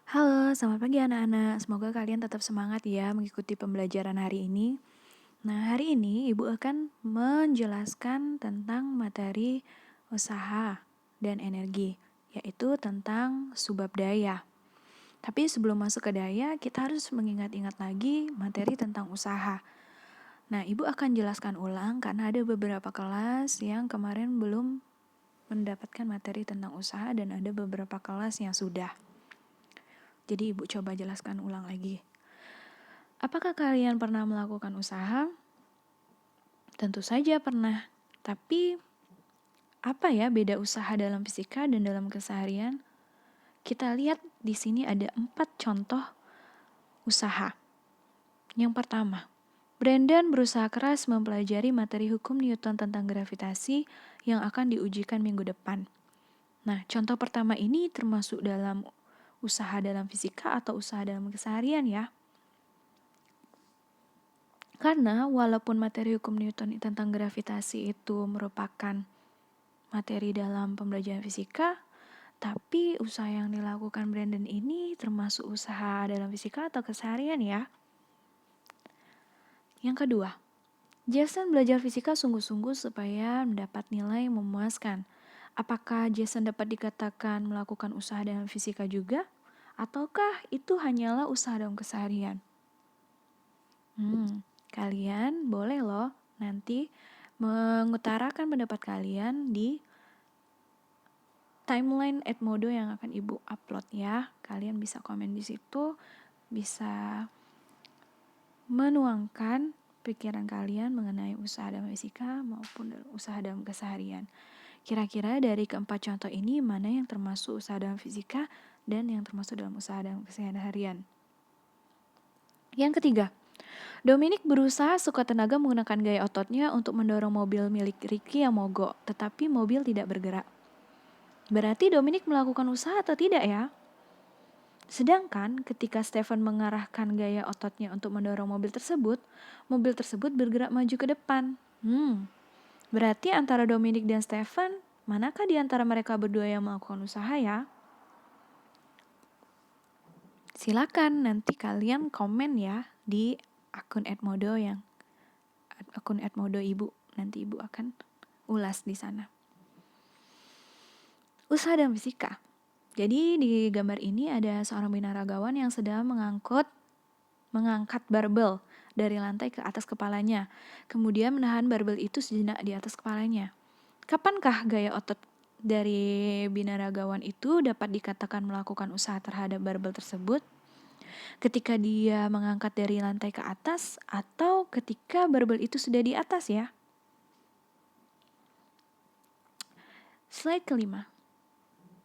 Halo, selamat pagi anak-anak. Semoga kalian tetap semangat ya mengikuti pembelajaran hari ini. Nah, hari ini Ibu akan menjelaskan tentang materi usaha dan energi, yaitu tentang subbab daya. Tapi sebelum masuk ke daya, kita harus mengingat-ingat lagi materi tentang usaha. Nah, Ibu akan jelaskan ulang karena ada beberapa kelas yang kemarin belum mendapatkan materi tentang usaha dan ada beberapa kelas yang sudah. Jadi Ibu coba jelaskan ulang lagi. Apakah kalian pernah melakukan usaha? Tentu saja pernah. Tapi apa ya beda usaha dalam fisika dan dalam keseharian? Kita lihat di sini ada 4 contoh usaha. Yang pertama, Brandon berusaha keras mempelajari materi hukum Newton tentang gravitasi yang akan diujikan minggu depan. Nah, contoh pertama ini termasuk dalam usaha dalam fisika atau usaha dalam keseharian ya. Karena walaupun materi hukum Newton tentang gravitasi itu merupakan materi dalam pembelajaran fisika, tapi usaha yang dilakukan Brandon ini termasuk usaha dalam fisika atau keseharian ya. Yang kedua, Jason belajar fisika sungguh-sungguh supaya mendapat nilai memuaskan. Apakah Jason dapat dikatakan melakukan usaha dalam fisika juga? Ataukah itu hanyalah usaha dalam keseharian? Kalian boleh loh nanti mengutarakan pendapat kalian di timeline Edmodo yang akan Ibu upload ya. Kalian bisa komen di situ, bisa menuangkan pikiran kalian mengenai usaha dalam fisika maupun usaha dalam keseharian. Kira-kira dari keempat contoh ini mana yang termasuk usaha dalam fisika dan yang termasuk dalam usaha dalam keseharian? Yang ketiga, Dominic berusaha sekuat tenaga menggunakan gaya ototnya untuk mendorong mobil milik Ricky yang mogok, tetapi mobil tidak bergerak. Berarti Dominic melakukan usaha atau tidak ya? Sedangkan ketika Stephen mengarahkan gaya ototnya untuk mendorong mobil tersebut bergerak maju ke depan. Berarti antara Dominic dan Stephen, manakah di antara mereka berdua yang melakukan usaha ya? Silakan nanti kalian komen ya di akun Edmodo Ibu. Nanti Ibu akan ulas di sana. Usaha dalam fisika. Jadi di gambar ini ada seorang binaragawan yang sedang mengangkat barbel dari lantai ke atas kepalanya. Kemudian menahan barbel itu sejenak di atas kepalanya. Kapankah gaya otot dari binaragawan itu dapat dikatakan melakukan usaha terhadap barbel tersebut? Ketika dia mengangkat dari lantai ke atas atau ketika barbel itu sudah di atas ya? Slide kelima.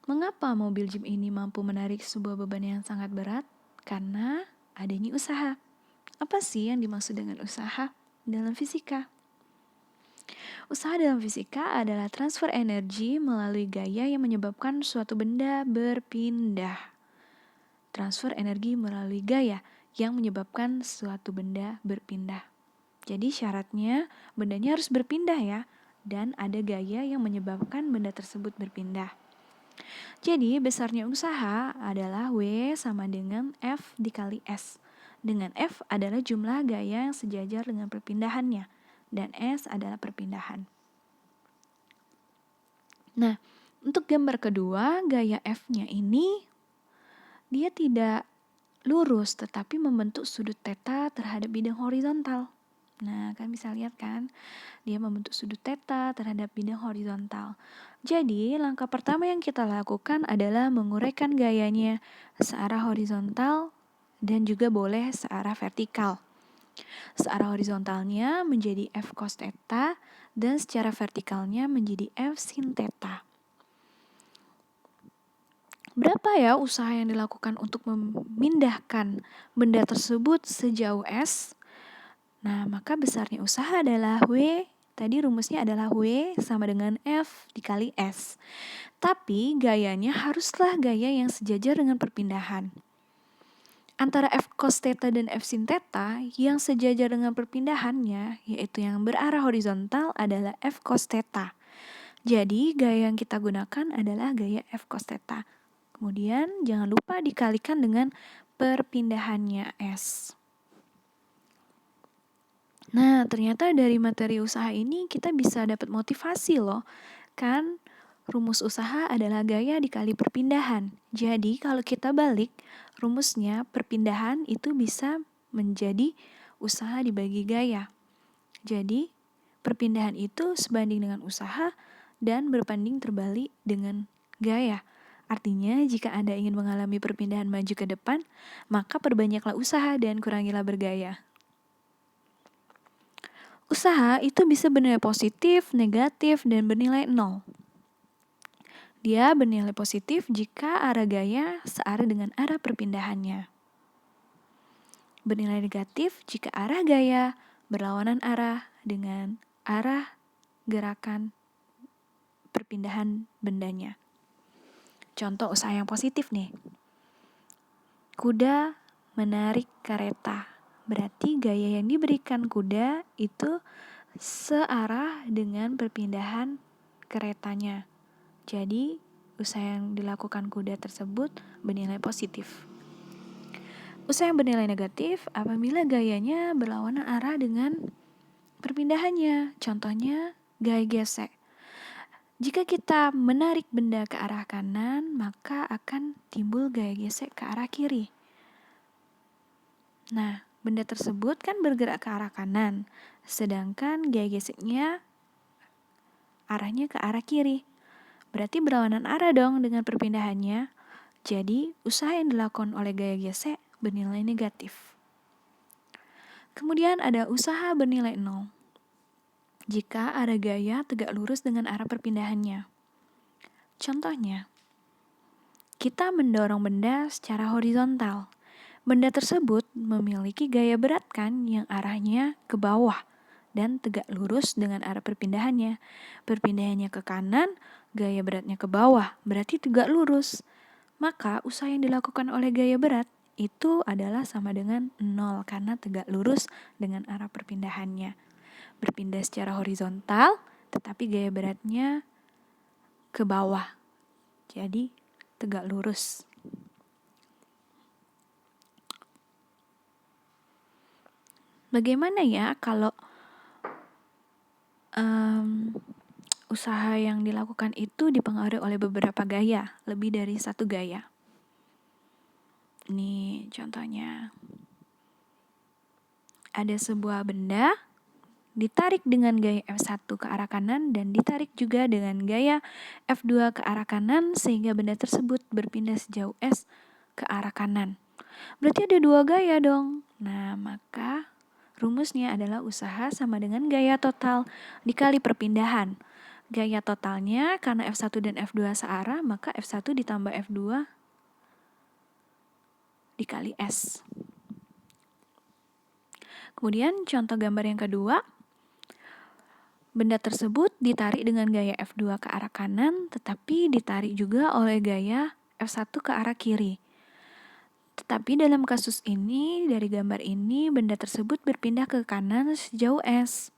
Mengapa mobil gym ini mampu menarik sebuah beban yang sangat berat? Karena adanya usaha. Apa sih yang dimaksud dengan usaha dalam fisika? Usaha dalam fisika adalah transfer energi melalui gaya yang menyebabkan suatu benda berpindah. Transfer energi melalui gaya yang menyebabkan suatu benda berpindah. Jadi syaratnya bendanya harus berpindah ya, dan ada gaya yang menyebabkan benda tersebut berpindah. Jadi besarnya usaha adalah W sama dengan F dikali S. Dengan F adalah jumlah gaya yang sejajar dengan perpindahannya. Dan S adalah perpindahan. Nah, untuk gambar kedua, gaya F-nya ini dia tidak lurus tetapi membentuk sudut theta terhadap bidang horizontal. Nah, kan bisa lihat kan, dia membentuk sudut theta terhadap bidang horizontal. Jadi, langkah pertama yang kita lakukan adalah menguraikan gayanya searah horizontal dan juga boleh searah vertikal. Searah horizontalnya menjadi F cos theta dan secara vertikalnya menjadi F sin theta. Berapa ya usaha yang dilakukan untuk memindahkan benda tersebut sejauh S? Nah, maka besarnya usaha adalah W, tadi rumusnya adalah W sama dengan F dikali S. Tapi gayanya haruslah gaya yang sejajar dengan perpindahan. Antara F cos theta dan F sin theta yang sejajar dengan perpindahannya, yaitu yang berarah horizontal adalah F cos theta. Jadi gaya yang kita gunakan adalah gaya F cos theta. Kemudian jangan lupa dikalikan dengan perpindahannya S. Nah, ternyata dari materi usaha ini kita bisa dapat motivasi loh. Kan rumus usaha adalah gaya dikali perpindahan. Jadi kalau kita balik, rumusnya perpindahan itu bisa menjadi usaha dibagi gaya. Jadi perpindahan itu sebanding dengan usaha dan berbanding terbalik dengan gaya. Artinya jika Anda ingin mengalami perpindahan maju ke depan, maka perbanyaklah usaha dan kurangilah bergaya. Usaha itu bisa bernilai positif, negatif, dan bernilai 0. Dia bernilai positif jika arah gaya searah dengan arah perpindahannya. Bernilai negatif jika arah gaya berlawanan arah dengan arah gerakan perpindahan bendanya. Contoh usaha yang positif nih. Kuda menarik kereta. Berarti gaya yang diberikan kuda itu searah dengan perpindahan keretanya. Jadi, usaha yang dilakukan kuda tersebut bernilai positif. Usaha yang bernilai negatif apabila gayanya berlawanan arah dengan perpindahannya. Contohnya, gaya gesek. Jika kita menarik benda ke arah kanan, maka akan timbul gaya gesek ke arah kiri. Nah, benda tersebut kan bergerak ke arah kanan, sedangkan gaya geseknya arahnya ke arah kiri. Berarti berlawanan arah dong dengan perpindahannya. Jadi, usaha yang dilakukan oleh gaya gesek bernilai negatif. Kemudian ada usaha bernilai 0. Jika arah gaya tegak lurus dengan arah perpindahannya. Contohnya, kita mendorong benda secara horizontal. Benda tersebut memiliki gaya berat kan yang arahnya ke bawah dan tegak lurus dengan arah perpindahannya. Perpindahannya ke kanan, gaya beratnya ke bawah, berarti tegak lurus. Maka usaha yang dilakukan oleh gaya berat itu adalah sama dengan 0 karena tegak lurus dengan arah perpindahannya. Berpindah secara horizontal, tetapi gaya beratnya ke bawah. Jadi tegak lurus. Bagaimana ya kalau usaha yang dilakukan itu dipengaruhi oleh beberapa gaya, lebih dari satu gaya? Ini contohnya. Ada sebuah benda ditarik dengan gaya F1 ke arah kanan dan ditarik juga dengan gaya F2 ke arah kanan sehingga benda tersebut berpindah sejauh S ke arah kanan. Berarti ada dua gaya dong. Nah, maka rumusnya adalah usaha sama dengan gaya total dikali perpindahan. Gaya totalnya karena F1 dan F2 searah, maka F1 ditambah F2 dikali S. Kemudian contoh gambar yang kedua, benda tersebut ditarik dengan gaya F2 ke arah kanan, tetapi ditarik juga oleh gaya F1 ke arah kiri. Tetapi dalam kasus ini, dari gambar ini, benda tersebut berpindah ke kanan sejauh S.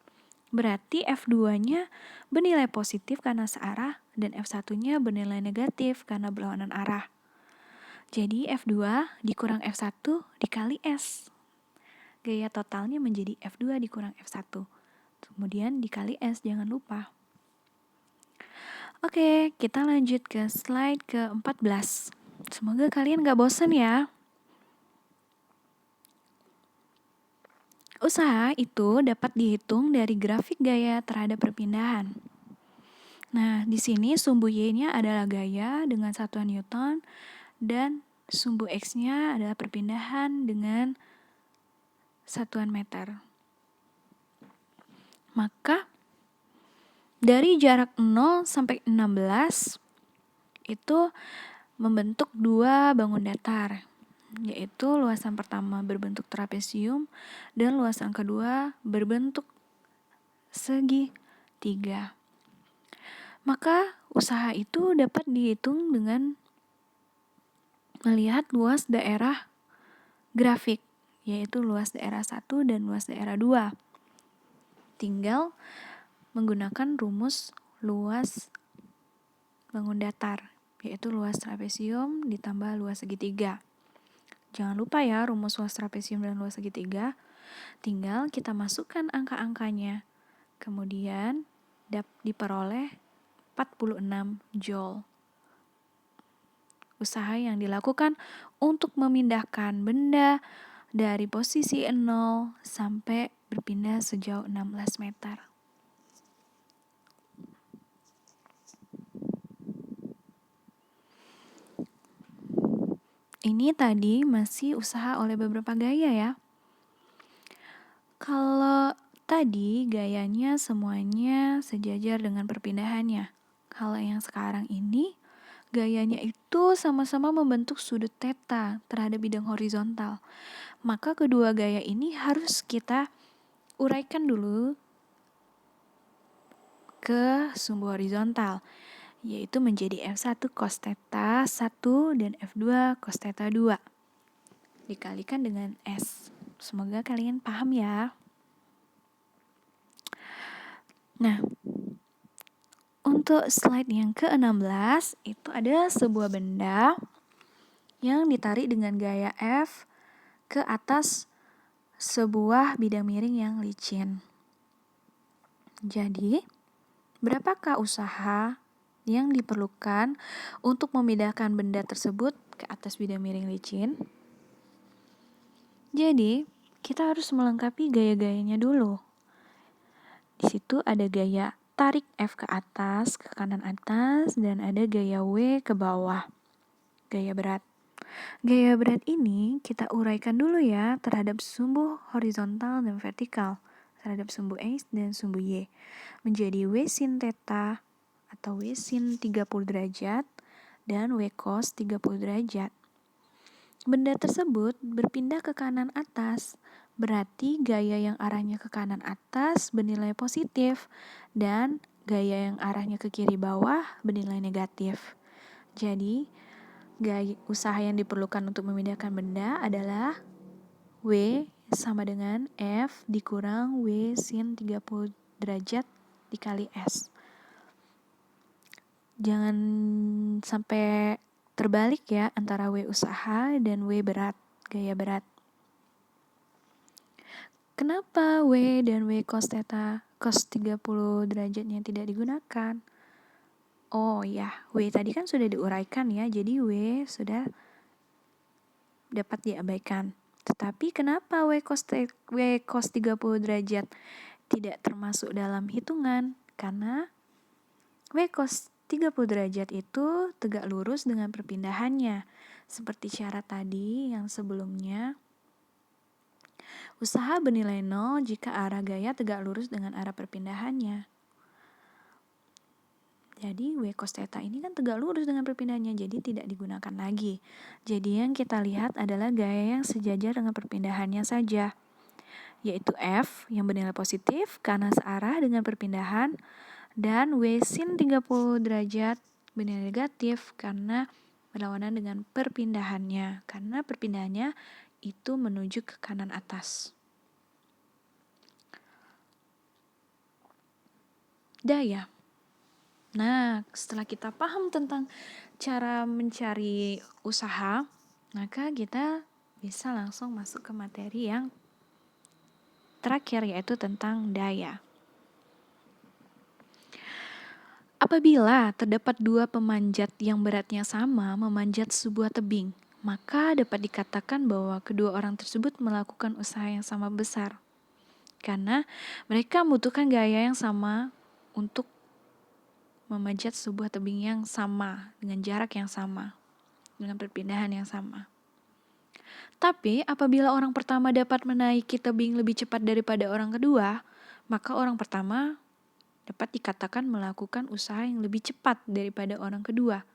Berarti F2-nya bernilai positif karena searah, dan F1-nya bernilai negatif karena berlawanan arah. Jadi F2 dikurang F1 dikali S. Gaya totalnya menjadi F2 dikurang F1. Kemudian dikali S, jangan lupa. Oke, kita lanjut ke slide ke-14. Semoga kalian gak bosan ya. Usaha itu dapat dihitung dari grafik gaya terhadap perpindahan. Nah, di sini sumbu Y-nya adalah gaya dengan satuan Newton dan sumbu X-nya adalah perpindahan dengan satuan meter. Maka dari jarak 0 sampai 16 itu membentuk dua bangun datar, yaitu luasan pertama berbentuk trapesium dan luasan kedua berbentuk segitiga. Maka usaha itu dapat dihitung dengan melihat luas daerah grafik, yaitu luas daerah 1 dan luas daerah 2. Tinggal menggunakan rumus luas bangun datar, yaitu luas trapesium ditambah luas segitiga. Jangan lupa ya rumus luas trapesium dan luas segitiga. Tinggal kita masukkan angka-angkanya. Kemudian diperoleh 46 Joule. Usaha yang dilakukan untuk memindahkan benda dari posisi 0 sampai berpindah sejauh 16 meter. Ini tadi masih usaha oleh beberapa gaya ya. Kalau tadi gayanya semuanya sejajar dengan perpindahannya. Kalau yang sekarang ini gayanya itu sama-sama membentuk sudut theta terhadap bidang horizontal. Maka kedua gaya ini harus kita uraikan dulu ke sumbu horizontal, yaitu menjadi F1 cos theta 1 dan F2 cos theta 2 dikalikan dengan S. Semoga kalian paham ya. Nah, untuk slide yang ke-16 itu ada sebuah benda yang ditarik dengan gaya F ke atas sebuah bidang miring yang licin. Jadi, berapakah usaha yang diperlukan untuk memindahkan benda tersebut ke atas bidang miring licin? Jadi, kita harus melengkapi gaya-gayanya dulu. Di situ ada gaya tarik F ke atas, ke kanan atas, dan ada gaya W ke bawah. Gaya berat. Gaya berat ini kita uraikan dulu ya terhadap sumbu horizontal dan vertikal, terhadap sumbu X dan sumbu Y. Menjadi W sin theta atau W sin 30 derajat dan W cos 30 derajat. Benda tersebut berpindah ke kanan atas, berarti gaya yang arahnya ke kanan atas bernilai positif dan gaya yang arahnya ke kiri bawah bernilai negatif. Jadi, gaya usaha yang diperlukan untuk memindahkan benda adalah W sama dengan F dikurang W sin 30 derajat dikali S. Jangan sampai terbalik ya antara W usaha dan W berat, gaya berat. Kenapa W dan W cos theta cos 30 derajatnya tidak digunakan? Oh ya, W tadi kan sudah diuraikan ya, jadi W sudah dapat diabaikan. Tetapi kenapa W cos 30 derajat tidak termasuk dalam hitungan? Karena W cos 30 derajat itu tegak lurus dengan perpindahannya. Seperti syarat tadi yang sebelumnya, usaha bernilai 0 jika arah gaya tegak lurus dengan arah perpindahannya. Jadi W cos theta ini kan tegak lurus dengan perpindahannya, jadi tidak digunakan lagi. Jadi yang kita lihat adalah gaya yang sejajar dengan perpindahannya saja, yaitu F yang bernilai positif karena searah dengan perpindahan, dan W sin 30 derajat bernilai negatif karena berlawanan dengan perpindahannya, karena perpindahannya itu menuju ke kanan atas. Daya. Nah, setelah kita paham tentang cara mencari usaha, maka kita bisa langsung masuk ke materi yang terakhir, yaitu tentang daya. Apabila terdapat dua pemanjat yang beratnya sama memanjat sebuah tebing, maka dapat dikatakan bahwa kedua orang tersebut melakukan usaha yang sama besar, karena mereka membutuhkan gaya yang sama untuk memanjat sebuah tebing yang sama, dengan jarak yang sama, dengan perpindahan yang sama. Tapi apabila orang pertama dapat menaiki tebing lebih cepat daripada orang kedua, maka orang pertama dapat dikatakan melakukan usaha yang lebih cepat daripada orang kedua.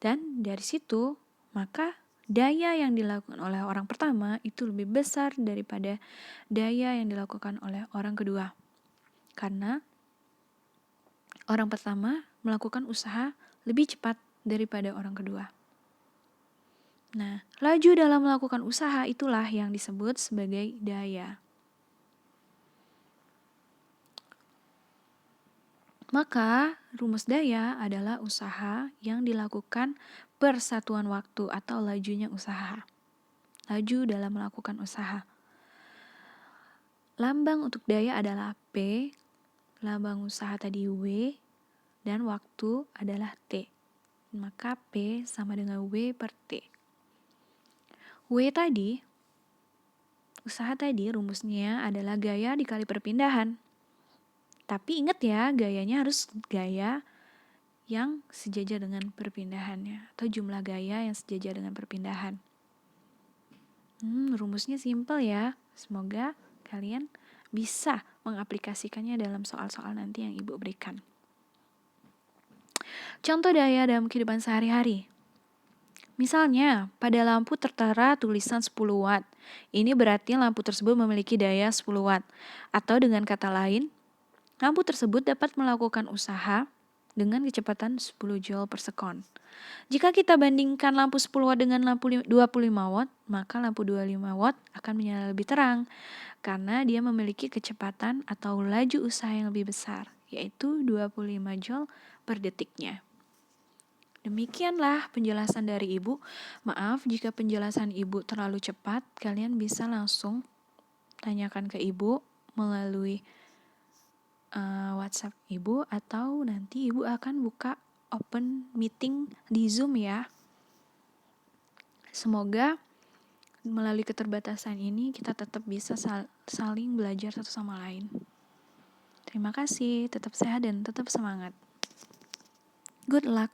Dan dari situ, maka daya yang dilakukan oleh orang pertama itu lebih besar daripada daya yang dilakukan oleh orang kedua. Karena orang pertama melakukan usaha lebih cepat daripada orang kedua. Nah, laju dalam melakukan usaha itulah yang disebut sebagai daya. Maka rumus daya adalah usaha yang dilakukan per satuan waktu atau lajunya usaha. Laju dalam melakukan usaha. Lambang untuk daya adalah P, lambang usaha tadi W, dan waktu adalah T. Maka P sama dengan W per T. W tadi, usaha tadi rumusnya adalah gaya dikali perpindahan. Tapi ingat ya, gayanya harus gaya yang sejajar dengan perpindahannya, atau jumlah gaya yang sejajar dengan perpindahan. Rumusnya simpel ya. Semoga kalian bisa mengaplikasikannya dalam soal-soal nanti yang Ibu berikan. Contoh daya dalam kehidupan sehari-hari. Misalnya, pada lampu tertera tulisan 10 watt. Ini berarti lampu tersebut memiliki daya 10 watt. Atau dengan kata lain, lampu tersebut dapat melakukan usaha dengan kecepatan 10 joule per sekon. Jika kita bandingkan lampu 10 watt dengan lampu 25 watt, maka lampu 25 watt akan menyala lebih terang karena dia memiliki kecepatan atau laju usaha yang lebih besar, yaitu 25 joule per detiknya. Demikianlah penjelasan dari Ibu. Maaf jika penjelasan Ibu terlalu cepat, kalian bisa langsung tanyakan ke Ibu melalui WhatsApp Ibu, atau nanti Ibu akan buka open meeting di Zoom ya. Semoga melalui keterbatasan ini kita tetap bisa saling belajar satu sama lain. Terima kasih, tetap sehat dan tetap semangat. Good luck.